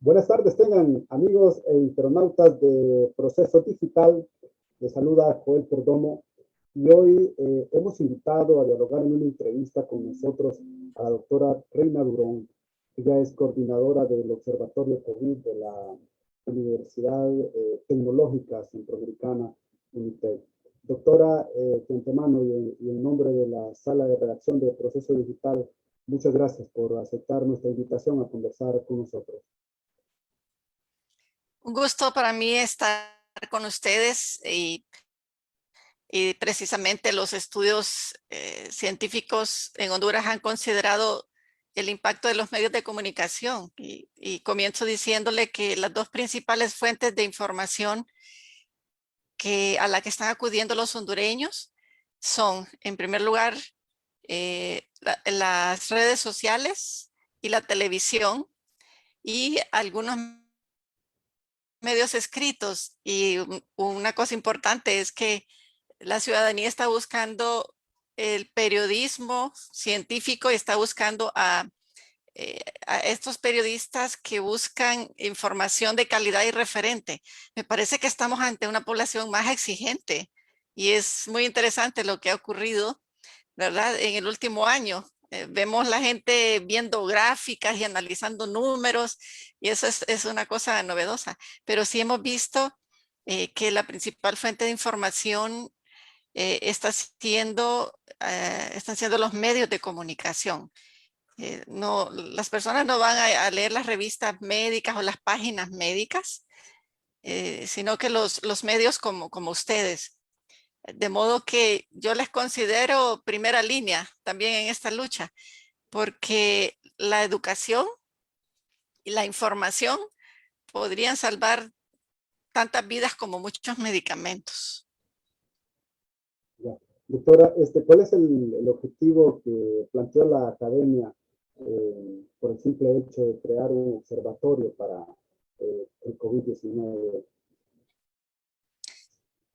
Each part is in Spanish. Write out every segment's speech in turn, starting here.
Buenas tardes, tengan amigos e internautas de Proceso Digital. Les saluda Joel Perdomo y hoy hemos invitado a dialogar en una entrevista con nosotros a la doctora Reina Durón. Ella es coordinadora del Observatorio COVID de la Universidad Tecnológica Centroamericana, UNITEC. Doctora, de antemano y en nombre de la sala de redacción de Proceso Digital, muchas gracias por aceptar nuestra invitación a conversar con nosotros. Un gusto para mí estar con ustedes y precisamente los estudios científicos en Honduras han considerado el impacto de los medios de comunicación y comienzo diciéndole que las dos principales fuentes de información a la que están acudiendo los hondureños son, en primer lugar, las redes sociales y la televisión y algunos medios escritos. Y una cosa importante es que la ciudadanía está buscando el periodismo científico y está buscando a estos periodistas que buscan información de calidad y referente. Me parece que estamos ante una población más exigente y es muy interesante lo que ha ocurrido, ¿verdad? En el último año. Vemos la gente viendo gráficas y analizando números y eso es una cosa novedosa. Pero sí hemos visto que la principal fuente de información están siendo los medios de comunicación. No, las personas no van a leer las revistas médicas o las páginas médicas, sino que los medios como ustedes. De modo que yo les considero primera línea también en esta lucha, porque la educación y la información podrían salvar tantas vidas como muchos medicamentos. Ya. Doctora, ¿cuál es el objetivo que planteó la academia por el simple hecho de crear un observatorio para el COVID-19?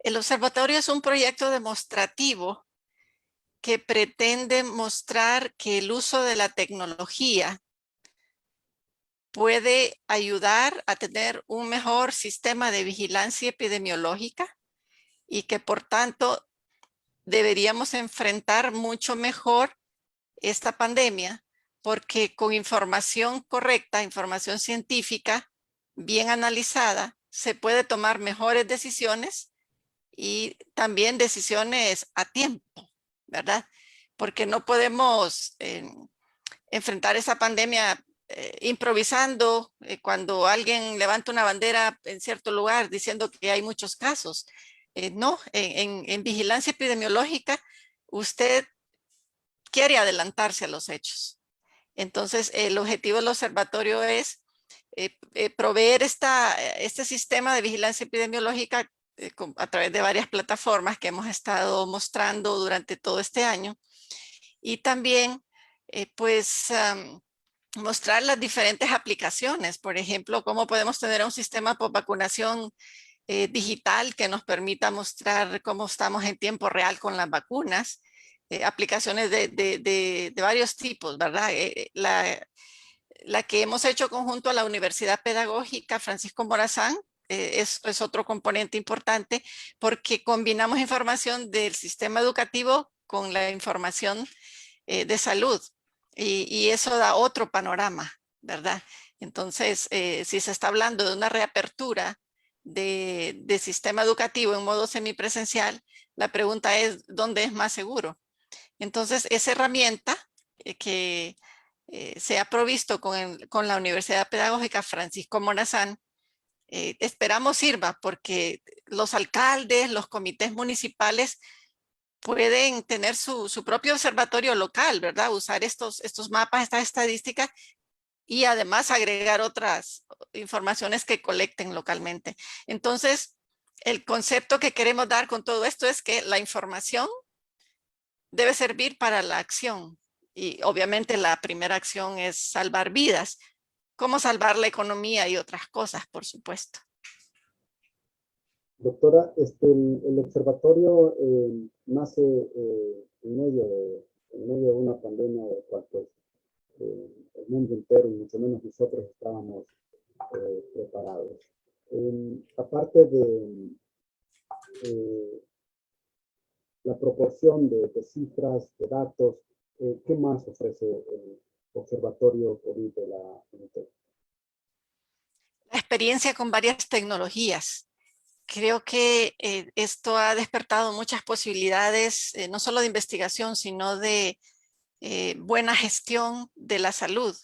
El observatorio es un proyecto demostrativo que pretende mostrar que el uso de la tecnología puede ayudar a tener un mejor sistema de vigilancia epidemiológica y que por tanto deberíamos enfrentar mucho mejor esta pandemia porque con información correcta, información científica bien analizada, se puede tomar mejores decisiones y también decisiones a tiempo, ¿verdad? Porque no podemos enfrentar esa pandemia improvisando cuando alguien levanta una bandera en cierto lugar diciendo que hay muchos casos. No, en vigilancia epidemiológica usted quiere adelantarse a los hechos. Entonces, el objetivo del observatorio es proveer este sistema de vigilancia epidemiológica a través de varias plataformas que hemos estado mostrando durante todo este año y también mostrar las diferentes aplicaciones. Por ejemplo, cómo podemos tener un sistema por vacunación digital que nos permita mostrar cómo estamos en tiempo real con las vacunas. Aplicaciones de varios tipos, ¿verdad? La que hemos hecho conjunto a la Universidad Pedagógica Francisco Morazán es otro componente importante porque combinamos información del sistema educativo con la información de salud y eso da otro panorama, ¿verdad? Entonces, si se está hablando de una reapertura de sistema educativo en modo semipresencial, la pregunta es, ¿dónde es más seguro? Entonces, esa herramienta que se ha provisto con la Universidad Pedagógica Francisco Morazán, esperamos sirva porque los alcaldes, los comités municipales pueden tener su propio observatorio local, ¿verdad? Usar estos mapas, estas estadísticas y además agregar otras informaciones que colecten localmente. Entonces, el concepto que queremos dar con todo esto es que la información debe servir para la acción y obviamente la primera acción es salvar vidas. ¿Cómo salvar la economía y otras cosas, por supuesto? Doctora, el observatorio nace en medio de una pandemia de cual pues, el mundo entero y mucho menos nosotros estábamos preparados. Aparte de la proporción de cifras, de datos, ¿qué más ofrece el Observatorio COVID de la UNITEC? La experiencia con varias tecnologías. Creo que esto ha despertado muchas posibilidades, no solo de investigación, sino de buena gestión de la salud.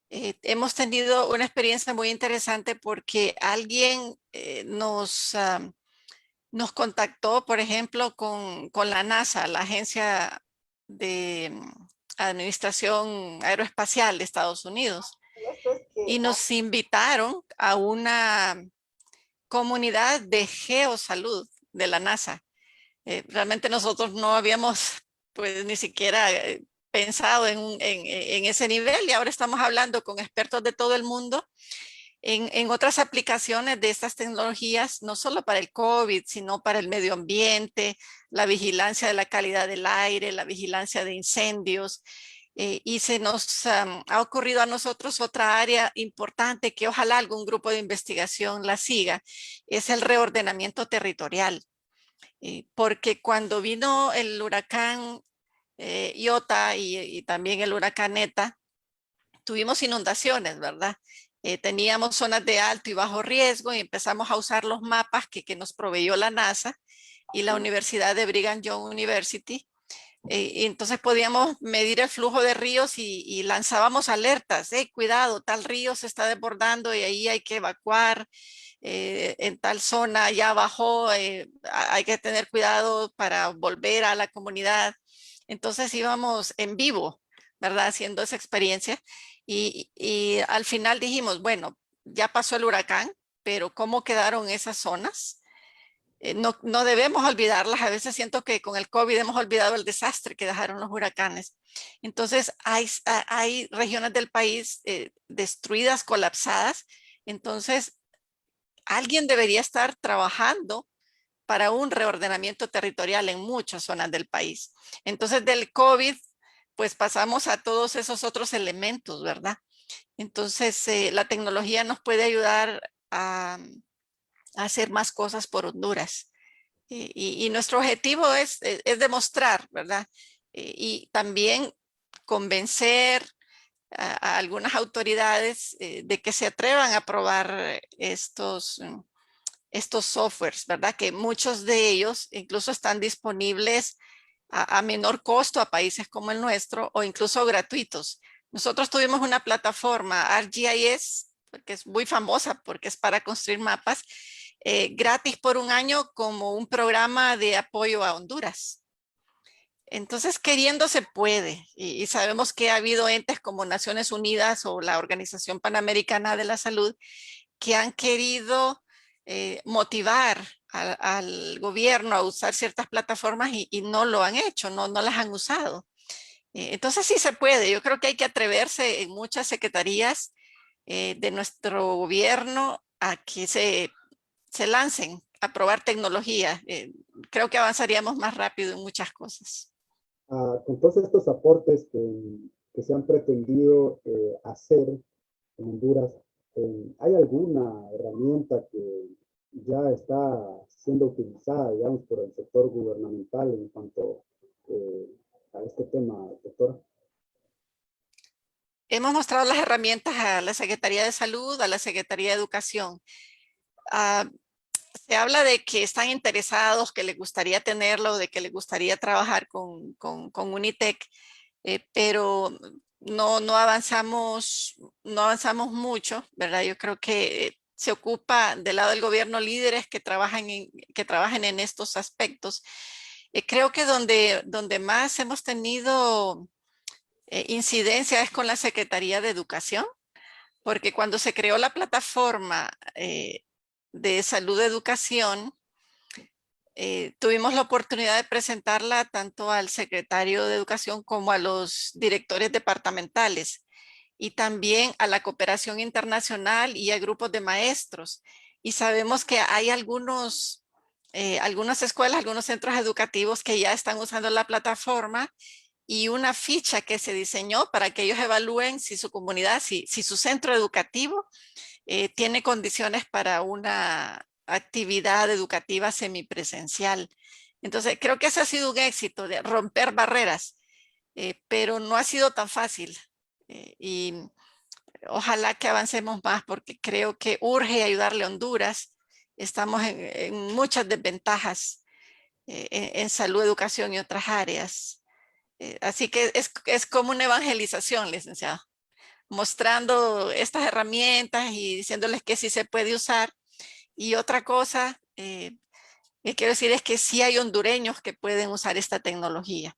Hemos tenido una experiencia muy interesante porque alguien nos contactó, por ejemplo, con la NASA, la Agencia de Administración Aeroespacial de Estados Unidos, y nos invitaron a una comunidad de geosalud de la NASA. Realmente nosotros no habíamos pues ni siquiera pensado en ese nivel, y ahora estamos hablando con expertos de todo el mundo en otras aplicaciones de estas tecnologías, no solo para el COVID, sino para el medio ambiente, la vigilancia de la calidad del aire, la vigilancia de incendios. Y se nos ha ocurrido a nosotros otra área importante que ojalá algún grupo de investigación la siga, es el reordenamiento territorial. Porque cuando vino el huracán Iota y también el huracán Eta, tuvimos inundaciones, ¿verdad? Teníamos zonas de alto y bajo riesgo y empezamos a usar los mapas que nos proveyó la NASA y la Universidad de Brigham Young University. Y entonces podíamos medir el flujo de ríos y lanzábamos alertas, cuidado, tal río se está desbordando y ahí hay que evacuar, en tal zona ya bajó, hay que tener cuidado para volver a la comunidad. Entonces íbamos en vivo, ¿verdad? Haciendo esa experiencia y al final dijimos, bueno, ya pasó el huracán, pero ¿cómo quedaron esas zonas? No debemos olvidarlas. A veces siento que con el COVID hemos olvidado el desastre que dejaron los huracanes. Entonces hay regiones del país destruidas, colapsadas. Entonces alguien debería estar trabajando para un reordenamiento territorial en muchas zonas del país. Entonces del COVID, pues pasamos a todos esos otros elementos, ¿verdad? Entonces la tecnología nos puede ayudar a hacer más cosas por Honduras. Y nuestro objetivo es demostrar, ¿verdad? Y también convencer a algunas autoridades de que se atrevan a probar estos softwares, ¿verdad? Que muchos de ellos incluso están disponibles a menor costo a países como el nuestro o incluso gratuitos. Nosotros tuvimos una plataforma ArcGIS, que es muy famosa porque es para construir mapas, gratis por un año como un programa de apoyo a Honduras. Entonces, queriendo se puede, y sabemos que ha habido entes como Naciones Unidas o la Organización Panamericana de la Salud que han querido motivar al gobierno a usar ciertas plataformas y no lo han hecho, no las han usado. Entonces sí se puede. Yo creo que hay que atreverse en muchas secretarías de nuestro gobierno a que se lancen a probar tecnología. Creo que avanzaríamos más rápido en muchas cosas. Con todos estos aportes que se han pretendido hacer en Honduras, ¿hay alguna herramienta que ya está siendo utilizada, digamos, por el sector gubernamental en cuanto a este tema, doctora? Hemos mostrado las herramientas a la Secretaría de Salud, a la Secretaría de Educación. Se habla de que están interesados, que les gustaría tenerlo, de que les gustaría trabajar con Unitec, pero no avanzamos mucho, ¿verdad? Yo creo que se ocupa del lado del gobierno líderes que trabajen en estos aspectos. Creo que donde más hemos tenido incidencia es con la Secretaría de Educación, porque cuando se creó la plataforma de salud de educación, tuvimos la oportunidad de presentarla tanto al secretario de Educación como a los directores departamentales y también a la cooperación internacional y a grupos de maestros. Y sabemos que hay algunas escuelas, algunos centros educativos que ya están usando la plataforma y una ficha que se diseñó para que ellos evalúen si su comunidad, si su centro educativo tiene condiciones para una actividad educativa semipresencial. Entonces, creo que ese ha sido un éxito de romper barreras, pero no ha sido tan fácil. Y ojalá que avancemos más porque creo que urge ayudarle a Honduras. Estamos en muchas desventajas en salud, educación y otras áreas. Así que es como una evangelización, licenciado, mostrando estas herramientas y diciéndoles que sí se puede usar. Y otra cosa que quiero decir es que sí hay hondureños que pueden usar esta tecnología.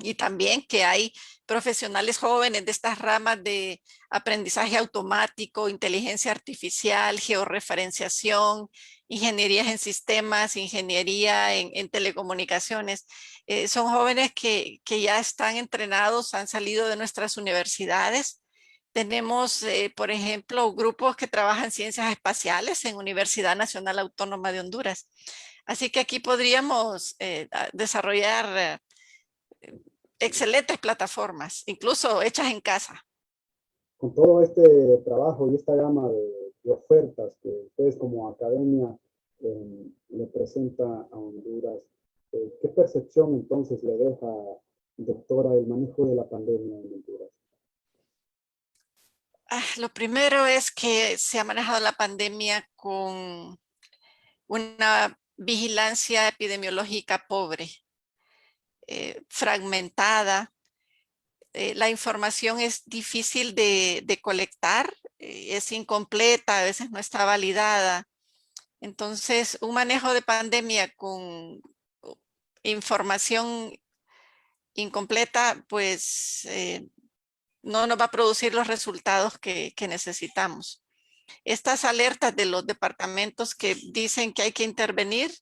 Y también que hay profesionales jóvenes de estas ramas de aprendizaje automático, inteligencia artificial, georreferenciación, ingenierías en sistemas, ingeniería en telecomunicaciones. Son jóvenes que ya están entrenados, han salido de nuestras universidades. Tenemos, por ejemplo, grupos que trabajan ciencias espaciales en Universidad Nacional Autónoma de Honduras. Así que aquí podríamos desarrollar excelentes plataformas, incluso hechas en casa. Con todo este trabajo y esta gama de ofertas que ustedes como academia le presenta a Honduras, ¿qué percepción entonces le deja, doctora, el manejo de la pandemia en Honduras? Lo primero es que se ha manejado la pandemia con una vigilancia epidemiológica pobre, fragmentada. La información es difícil de colectar, es incompleta, a veces no está validada. Entonces, un manejo de pandemia con información incompleta, pues no nos va a producir los resultados que necesitamos. Estas alertas de los departamentos que dicen que hay que intervenir,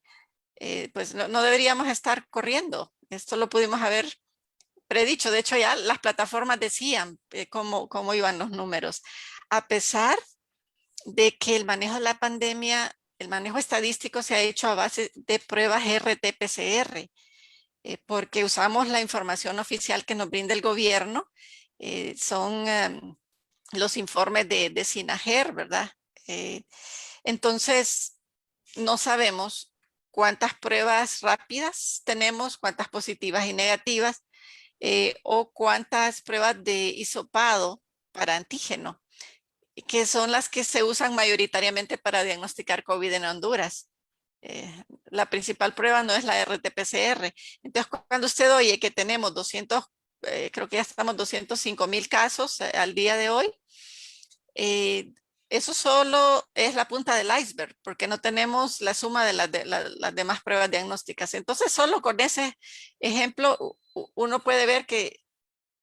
pues no deberíamos estar corriendo. Esto lo pudimos haber predicho. De hecho, ya las plataformas decían cómo iban los números. A pesar de que el manejo de la pandemia, el manejo estadístico se ha hecho a base de pruebas RT-PCR, porque usamos la información oficial que nos brinda el gobierno. Son los informes de SINAGER, ¿verdad? Eh, entonces, no sabemos cuántas pruebas rápidas tenemos, cuántas positivas y negativas, o cuántas pruebas de hisopado para antígeno, que son las que se usan mayoritariamente para diagnosticar COVID en Honduras. La principal prueba no es la RT-PCR. Entonces, cuando usted oye que tenemos 200, creo que ya estamos 205,000 casos al día de hoy, eh, eso solo es la punta del iceberg, porque no tenemos la suma de las demás pruebas diagnósticas. Entonces, solo con ese ejemplo, uno puede ver que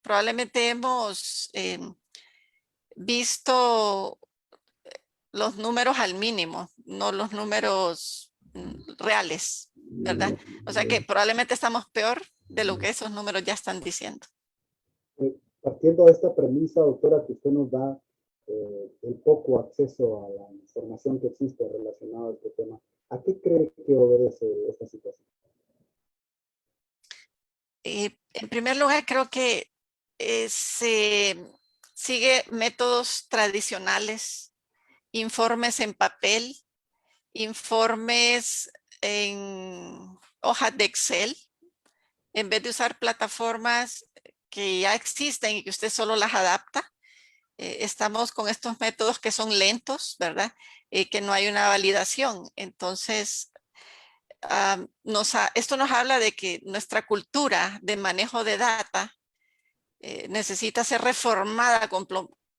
probablemente hemos visto los números al mínimo, no los números reales, ¿verdad? O sea que probablemente estamos peor de lo que esos números ya están diciendo. Partiendo de esta premisa, doctora, que usted nos da el poco acceso a la información que existe relacionada a este tema, ¿a qué cree que obedece esta situación? En primer lugar, creo que se sigue métodos tradicionales, informes en papel, informes en hojas de Excel, en vez de usar plataformas que ya existen y que usted solo las adapta. Estamos con estos métodos que son lentos, ¿verdad? Que no hay una validación. Entonces, esto nos habla de que nuestra cultura de manejo de data necesita ser reformada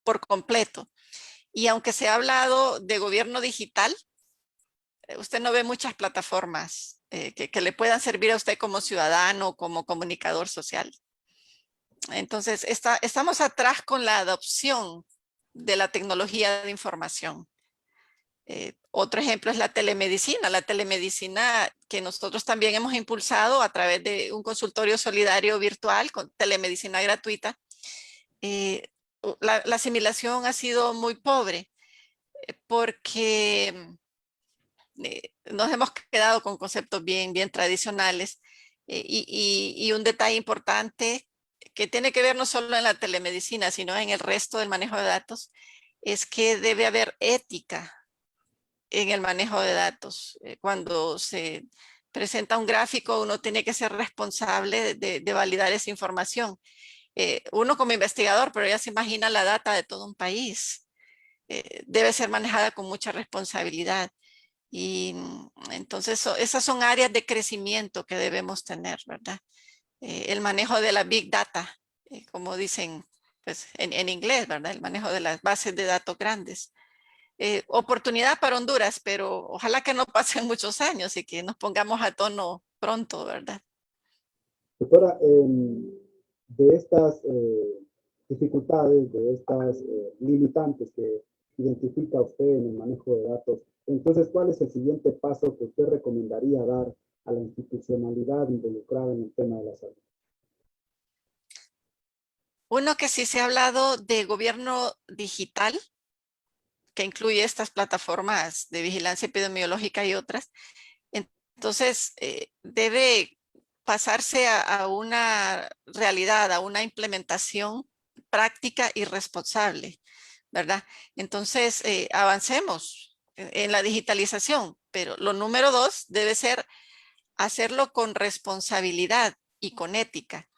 por completo. Y aunque se ha hablado de gobierno digital, usted no ve muchas plataformas que le puedan servir a usted como ciudadano, como comunicador social. Entonces, estamos atrás con la adopción de la tecnología de información. Otro ejemplo es la telemedicina que nosotros también hemos impulsado a través de un consultorio solidario virtual con telemedicina gratuita. La asimilación ha sido muy pobre porque nos hemos quedado con conceptos bien tradicionales. Y un detalle importante que tiene que ver no solo en la telemedicina, sino en el resto del manejo de datos, es que debe haber ética en el manejo de datos. Cuando se presenta un gráfico, uno tiene que ser responsable de validar esa información. Uno como investigador, pero ya se imagina la data de todo un país. Debe ser manejada con mucha responsabilidad. Y entonces esas son áreas de crecimiento que debemos tener, ¿verdad? El manejo de la Big Data, como dicen pues, en inglés, ¿verdad? El manejo de las bases de datos grandes. Oportunidad para Honduras, pero ojalá que no pasen muchos años y que nos pongamos a tono pronto, ¿verdad? Doctora, de estas dificultades, de estas limitantes que identifica usted en el manejo de datos, entonces, ¿cuál es el siguiente paso que usted recomendaría dar a la institucionalidad involucrada en el tema de la salud? Uno que sí se ha hablado de gobierno digital, que incluye estas plataformas de vigilancia epidemiológica y otras. Entonces, debe pasarse a una realidad, a una implementación práctica y responsable, ¿verdad? Entonces, avancemos en la digitalización, pero lo número dos debe ser hacerlo con responsabilidad y con ética.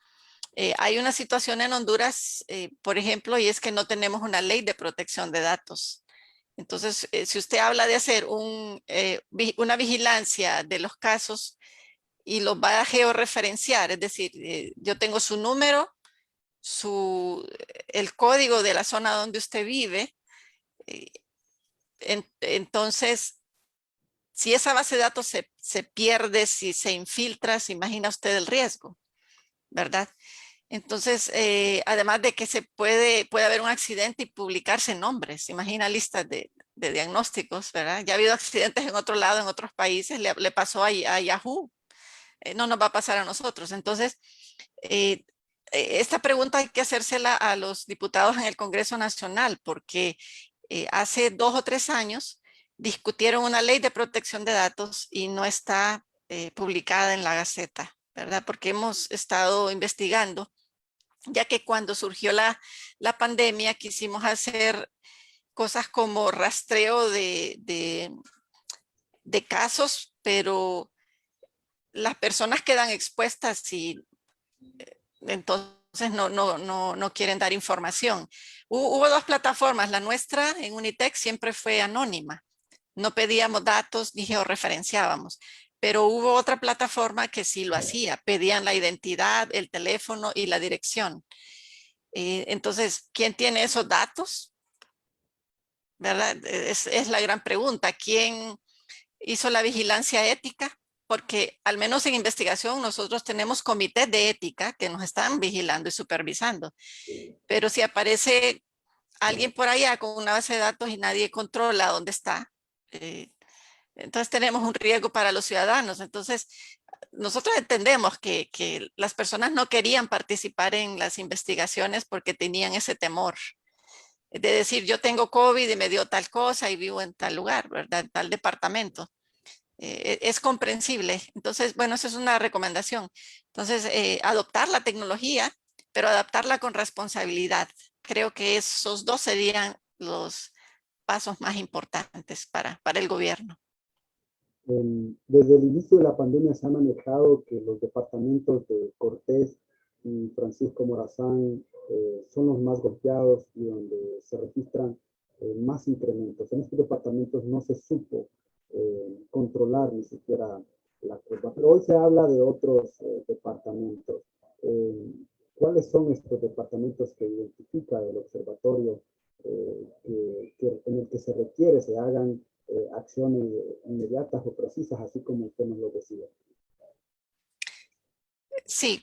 Hay una situación en Honduras, por ejemplo, y es que no tenemos una ley de protección de datos. Entonces, si usted habla de hacer una vigilancia de los casos y los va a georreferenciar, es decir, yo tengo su número, el código de la zona donde usted vive, eh, entonces, si esa base de datos se pierde, si se infiltra, se imagina usted el riesgo, ¿verdad? Entonces, además de que puede haber un accidente y publicarse nombres, imagina listas de diagnósticos, ¿verdad? Ya ha habido accidentes en otro lado, en otros países, le pasó a Yahoo, no nos va a pasar a nosotros. Entonces, eh, esta pregunta hay que hacérsela a los diputados en el Congreso Nacional, porque hace 2 o 3 años discutieron una ley de protección de datos y no está publicada en la Gaceta, ¿verdad? Porque hemos estado investigando, ya que cuando surgió la pandemia quisimos hacer cosas como rastreo de casos, pero las personas quedan expuestas y entonces no quieren dar información. Hubo dos plataformas, la nuestra en Unitec siempre fue anónima, no pedíamos datos ni georreferenciábamos, pero hubo otra plataforma que sí lo hacía, pedían la identidad, el teléfono y la dirección. Entonces, ¿quién tiene esos datos? ¿Verdad? Es la gran pregunta. ¿Quién hizo la vigilancia ética? Porque al menos en investigación nosotros tenemos comités de ética que nos están vigilando y supervisando. Pero si aparece alguien por allá con una base de datos y nadie controla dónde está, entonces tenemos un riesgo para los ciudadanos. Entonces, nosotros entendemos que las personas no querían participar en las investigaciones porque tenían ese temor de decir, yo tengo COVID y me dio tal cosa y vivo en tal lugar, ¿verdad? En tal departamento. Es comprensible. Entonces, bueno, esa es una recomendación. Entonces, adoptar la tecnología, pero adaptarla con responsabilidad. Creo que esos dos serían los pasos más importantes para el gobierno. Desde el inicio de la pandemia se ha manejado que los departamentos de Cortés y Francisco Morazán son los más golpeados y donde se registran más incrementos. En estos departamentos no se supo controlar ni siquiera la curva, pero hoy se habla de otros departamentos. Eh, ¿Cuáles son estos departamentos que identifica el observatorio en el que se requiere se hagan acciones inmediatas o precisas, así como usted nos lo decía? Sí,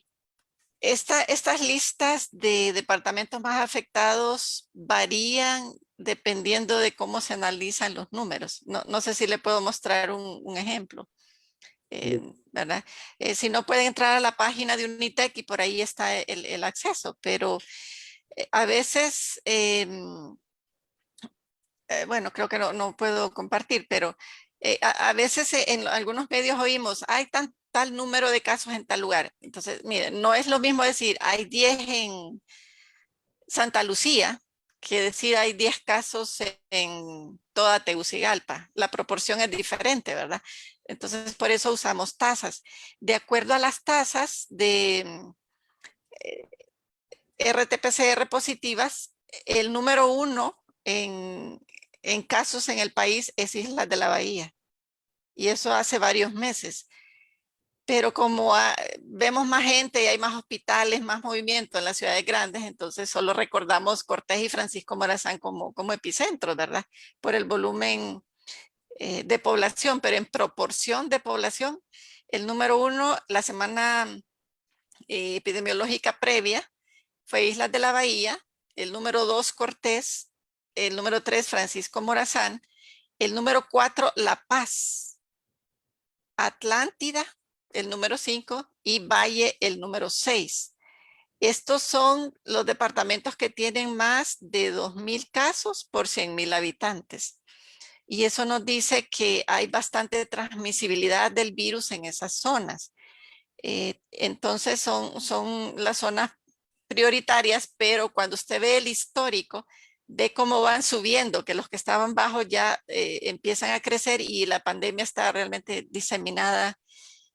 estas listas de departamentos más afectados varían dependiendo de cómo se analizan los números. No sé si le puedo mostrar un ejemplo, ¿verdad? Si no, pueden entrar a la página de Unitec y por ahí está el acceso, pero a veces, bueno, creo que no puedo compartir, pero a veces en algunos medios oímos, hay tal número de casos en tal lugar. Entonces, miren, no es lo mismo decir hay 10 en Santa Lucía que decir hay 10 casos en toda Tegucigalpa. La proporción es diferente, ¿verdad? Entonces, por eso usamos tasas. De acuerdo a las tasas de RT-PCR positivas, el número 1 en casos en el país es Islas de la Bahía. Y eso hace varios meses. Pero como vemos más gente y hay más hospitales, más movimiento en las ciudades grandes, entonces solo recordamos Cortés y Francisco Morazán como epicentros, ¿verdad? Por el volumen de población, pero en proporción de población, el número 1, la semana epidemiológica previa, fue Islas de la Bahía, el número 2, Cortés, el número 3, Francisco Morazán, el número 4, La Paz, Atlántida, el número 5, y Valle, el número 6. Estos son los departamentos que tienen más de 2,000 casos por 100,000 habitantes. Y eso nos dice que hay bastante transmisibilidad del virus en esas zonas. Entonces son las zonas prioritarias, pero cuando usted ve el histórico, ve cómo van subiendo, que los que estaban bajo ya empiezan a crecer y la pandemia está realmente diseminada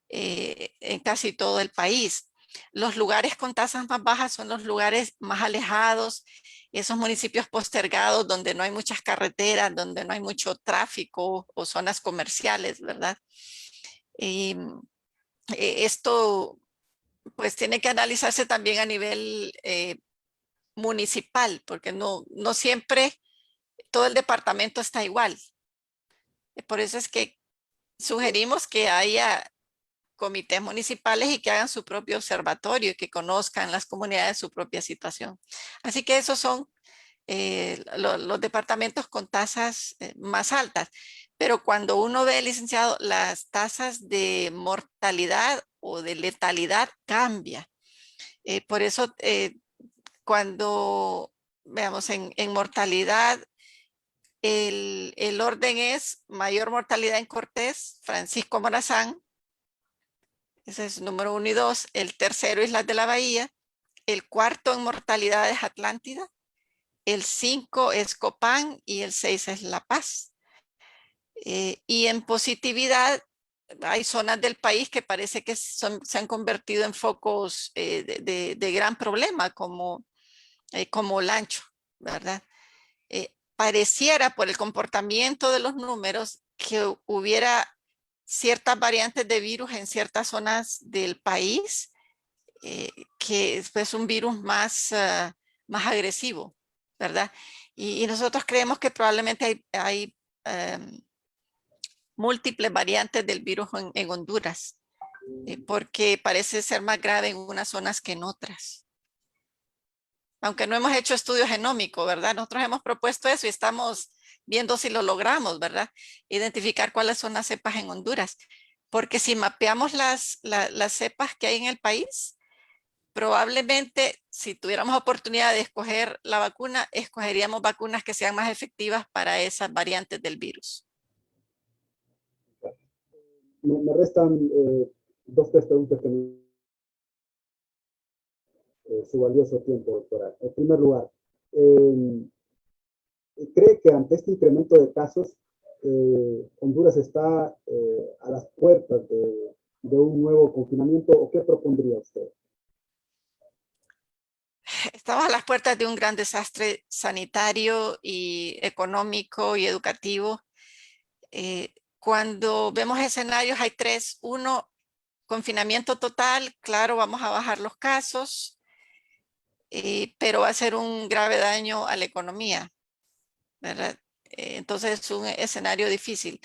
en casi todo el país. Los lugares con tasas más bajas son los lugares más alejados, esos municipios postergados donde no hay muchas carreteras, donde no hay mucho tráfico o zonas comerciales, ¿verdad? Y esto pues tiene que analizarse también a nivel municipal, porque no siempre todo el departamento está igual. Por eso es que sugerimos que haya comités municipales y que hagan su propio observatorio y que conozcan las comunidades su propia situación. Así que esos son los departamentos con tasas más altas. Pero cuando uno ve, licenciado, las tasas de mortalidad o de letalidad cambia. Por eso cuando veamos en mortalidad, el orden es mayor mortalidad en Cortés, Francisco Morazán, ese es número 1 y 2. El tercero, Islas de la Bahía. El cuarto en mortalidad es Atlántida. El 5 es Copán y el 6 es La Paz. Y en positividad hay zonas del país que parece que se han convertido en focos de gran problema, como Lancho, ¿verdad? Pareciera por el comportamiento de los números que hubiera ciertas variantes de virus en ciertas zonas del país, que es pues, un virus más agresivo, ¿verdad? Y nosotros creemos que probablemente hay múltiples variantes del virus en Honduras, porque parece ser más grave en unas zonas que en otras. Aunque no hemos hecho estudio genómico, ¿verdad? Nosotros hemos propuesto eso y estamos viendo si lo logramos, ¿verdad? Identificar cuáles son las cepas en Honduras. Porque si mapeamos las cepas que hay en el país, probablemente si tuviéramos oportunidad de escoger la vacuna, escogeríamos vacunas que sean más efectivas para esas variantes del virus. Me restan dos, tres preguntas que me su valioso tiempo, doctora. En primer lugar, ¿cree que ante este incremento de casos, Honduras está a las puertas de un nuevo confinamiento o qué propondría usted? Estamos a las puertas de un gran desastre sanitario y económico y educativo. Cuando vemos escenarios hay tres. Uno, confinamiento total, claro, vamos a bajar los casos, pero va a ser un grave daño a la economía, ¿verdad? Entonces es un escenario difícil.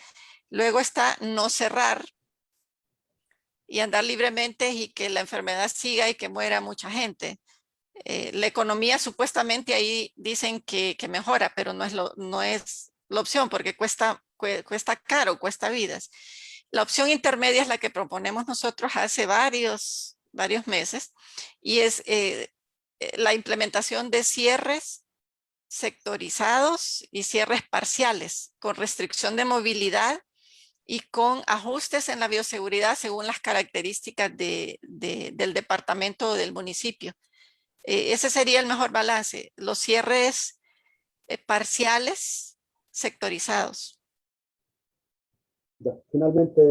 Luego está no cerrar y andar libremente y que la enfermedad siga y que muera mucha gente. La economía supuestamente ahí dicen que mejora, pero no es la opción porque cuesta caro, cuesta vidas. La opción intermedia es la que proponemos nosotros hace varios meses y es la implementación de cierres sectorizados y cierres parciales con restricción de movilidad y con ajustes en la bioseguridad según las características del departamento o del municipio. Ese sería el mejor balance, los cierres parciales sectorizados. Ya, finalmente,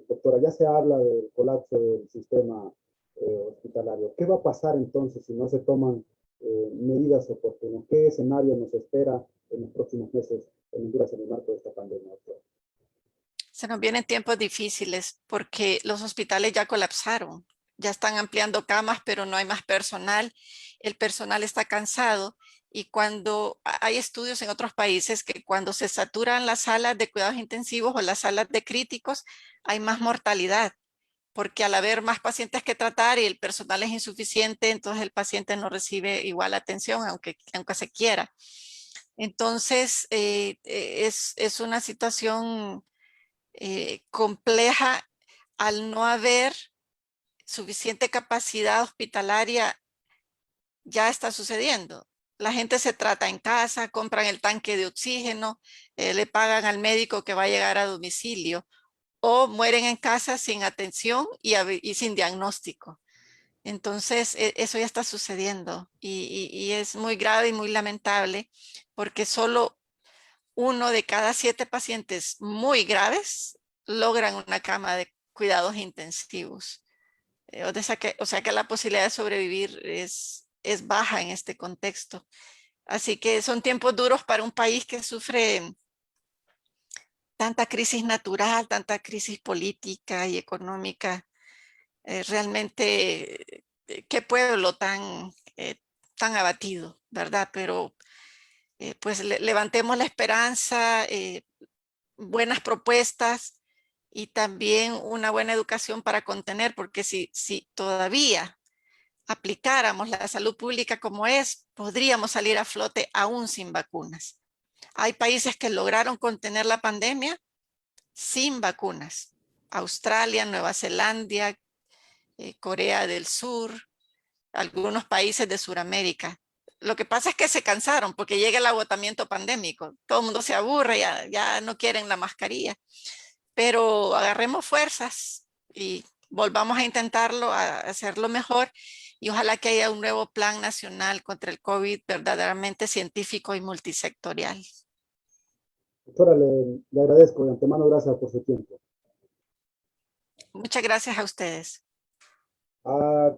doctora, ya se habla del colapso del sistema hospitalario. ¿Qué va a pasar entonces si no se toman medidas oportunas? ¿Qué escenario nos espera en los próximos meses en Honduras en el marco de esta pandemia, doctora? Se nos vienen tiempos difíciles porque los hospitales ya colapsaron, ya están ampliando camas, pero no hay más personal. El personal está cansado y cuando hay estudios en otros países que cuando se saturan las salas de cuidados intensivos o las salas de críticos, hay más mortalidad, porque al haber más pacientes que tratar y el personal es insuficiente, entonces el paciente no recibe igual atención, aunque se quiera. Entonces, es una situación compleja al no haber suficiente capacidad hospitalaria. Ya está sucediendo. La gente se trata en casa, compran el tanque de oxígeno, le pagan al médico que va a llegar a domicilio o mueren en casa sin atención y sin diagnóstico. Entonces, eso ya está sucediendo y es muy grave y muy lamentable porque solo 1 de cada 7 pacientes muy graves logran una cama de cuidados intensivos. O sea que la posibilidad de sobrevivir es baja en este contexto. Así que son tiempos duros para un país que sufre tanta crisis natural, tanta crisis política y económica. Realmente, qué pueblo tan abatido, ¿verdad? Pero pues levantemos la esperanza, buenas propuestas y también una buena educación para contener, porque si todavía aplicáramos la salud pública como es, podríamos salir a flote aún sin vacunas. Hay países que lograron contener la pandemia sin vacunas. Australia, Nueva Zelanda, Corea del Sur, algunos países de Sudamérica. Lo que pasa es que se cansaron porque llega el agotamiento pandémico. Todo el mundo se aburre, ya no quieren la mascarilla. Pero agarremos fuerzas y volvamos a intentarlo, a hacerlo mejor y ojalá que haya un nuevo plan nacional contra el COVID verdaderamente científico y multisectorial. Doctora, le agradezco de antemano, gracias por su tiempo. Muchas gracias a ustedes. Ha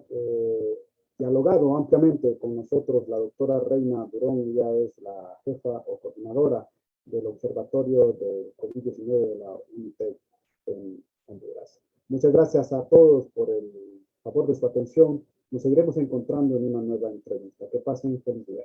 dialogado ampliamente con nosotros la doctora Reina Durón, ella es la jefa o coordinadora del Observatorio de COVID-19 de la UNITEC en Honduras. Muchas gracias a todos por el favor de su atención. Nos seguiremos encontrando en una nueva entrevista. Que pasen un feliz día.